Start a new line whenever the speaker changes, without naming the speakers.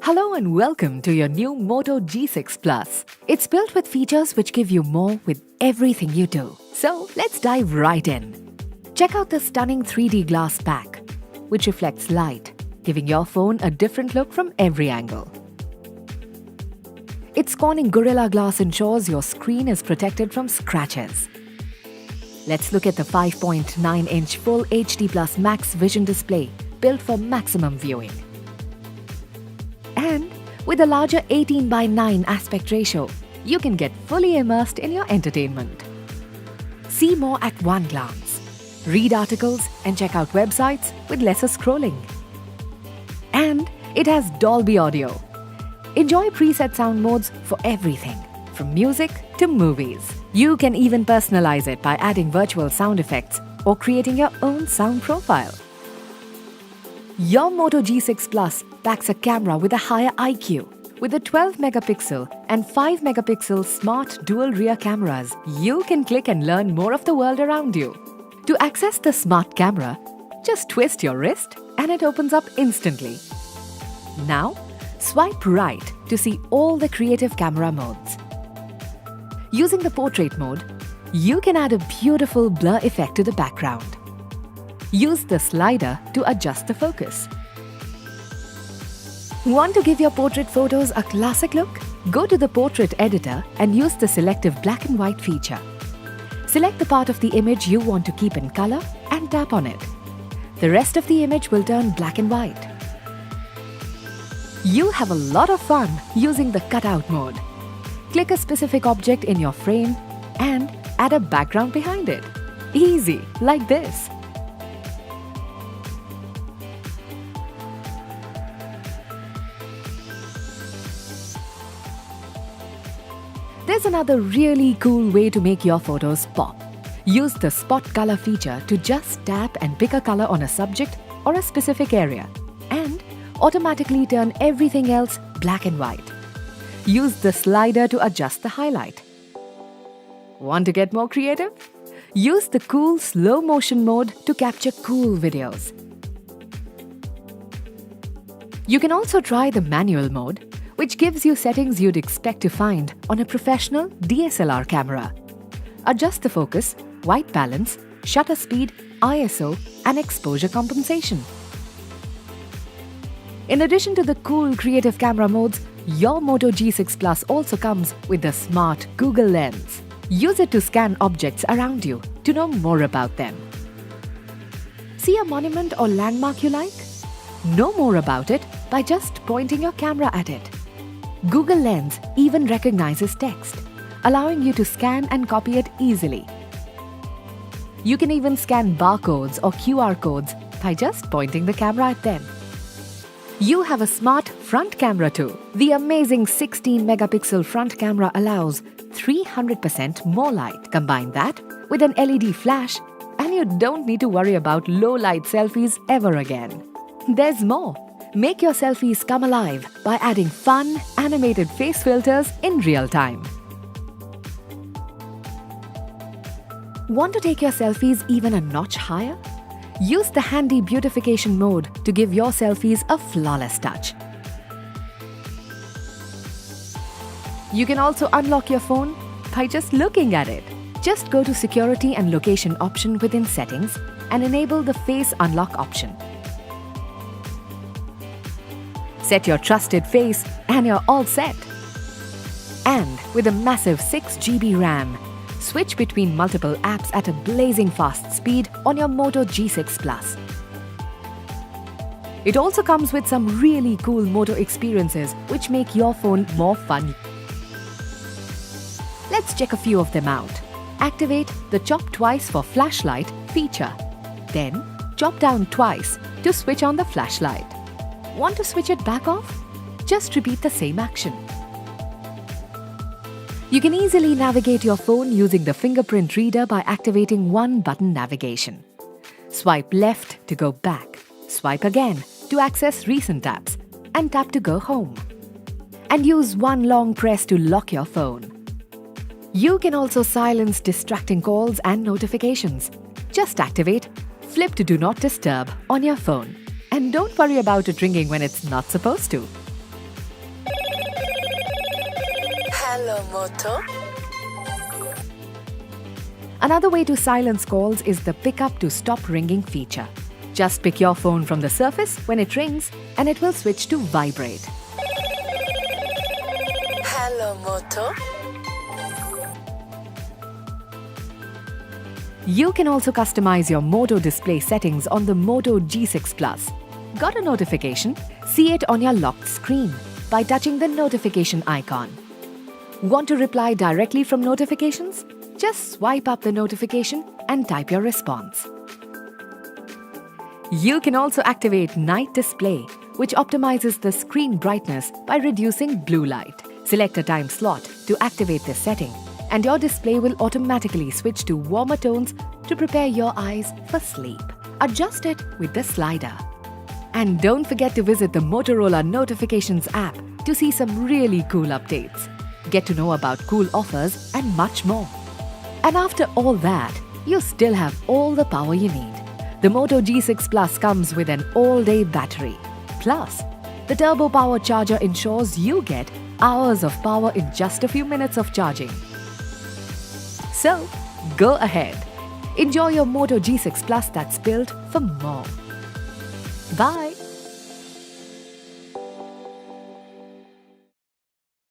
Hello and welcome to your new Moto G6 Plus. It's built with features which give you more with everything you do. So let's dive right in. Check out the stunning 3D glass pack, which reflects light, giving your phone a different look from every angle. Its Corning Gorilla Glass ensures your screen is protected from scratches. Let's look at the 5.9-inch Full HD Plus Max Vision display built for maximum viewing. And with a larger 18:9 aspect ratio, you can get fully immersed in your entertainment. See more at one glance. Read articles and check out websites with lesser scrolling. And it has Dolby Audio. Enjoy preset sound modes for everything, from music to movies. You can even personalize it by adding virtual sound effects or creating your own sound profile. Your Moto G6 Plus packs a camera with a higher IQ. With a 12-megapixel and 5-megapixel smart dual rear cameras, you can click and learn more of the world around you. To access the smart camera, just twist your wrist and it opens up instantly. Now, swipe right to see all the creative camera modes. Using the portrait mode, you can add a beautiful blur effect to the background. Use the slider to adjust the focus. Want to give your portrait photos a classic look? Go to the portrait editor and use the selective black and white feature. Select the part of the image you want to keep in color and tap on it. The rest of the image will turn black and white. You have a lot of fun using the cutout mode. Click a specific object in your frame and add a background behind it. Easy, like this. There's another really cool way to make your photos pop. Use the spot color feature to just tap and pick a color on a subject or a specific area and automatically turn everything else black and white. Use the slider to adjust the highlight. Want to get more creative? Use the cool slow motion mode to capture cool videos. You can also try the manual mode, which gives you settings you'd expect to find on a professional DSLR camera. Adjust the focus, white balance, shutter speed, ISO, and exposure compensation. In addition to the cool creative camera modes, your Moto G6 Plus also comes with the smart Google Lens. Use it to scan objects around you to know more about them. See a monument or landmark you like? Know more about it by just pointing your camera at it. Google Lens even recognizes text, allowing you to scan and copy it easily. You can even scan barcodes or QR codes by just pointing the camera at them. You have a smart front camera too. The amazing 16-megapixel front camera allows 300% more light. Combine that with an LED flash and you don't need to worry about low-light selfies ever again. There's more. Make your selfies come alive by adding fun, animated face filters in real time. Want to take your selfies even a notch higher? Use the handy beautification mode to give your selfies a flawless touch. You can also unlock your phone by just looking at it. Just go to Security and Location option within Settings and enable the Face Unlock option. Set your trusted face and you're all set. And with a massive 6 GB RAM, switch between multiple apps at a blazing fast speed on your Moto G6 Plus. It also comes with some really cool Moto experiences which make your phone more fun. Let's check a few of them out. Activate the Chop Twice for Flashlight feature. Then, chop down twice to switch on the flashlight. Want to switch it back off? Just repeat the same action. You can easily navigate your phone using the fingerprint reader by activating one-button navigation. Swipe left to go back, swipe again to access recent apps, and tap to go home. And use one long press to lock your phone. You can also silence distracting calls and notifications. Just activate Flip to Do Not Disturb on your phone. And don't worry about it ringing when it's not supposed to.
Hello, Moto.
Another way to silence calls is the pick up to stop ringing feature. Just pick your phone from the surface when it rings and it will switch to vibrate.
Hello, Moto.
You can also customize your Moto display settings on the Moto G6 Plus. Got a notification? See it on your locked screen by touching the notification icon. Want to reply directly from notifications? Just swipe up the notification and type your response. You can also activate Night Display, which optimizes the screen brightness by reducing blue light. Select a time slot to activate this setting, and your display will automatically switch to warmer tones to prepare your eyes for sleep. Adjust it with the slider. And don't forget to visit the Motorola Notifications app to see some really cool updates. Get to know about cool offers and much more. And after all that, you still have all the power you need. The Moto G6 Plus comes with an all-day battery. Plus, the turbo power charger ensures you get hours of power in just a few minutes of charging. So, go ahead. Enjoy your Moto G6 Plus that's built for more. Bye.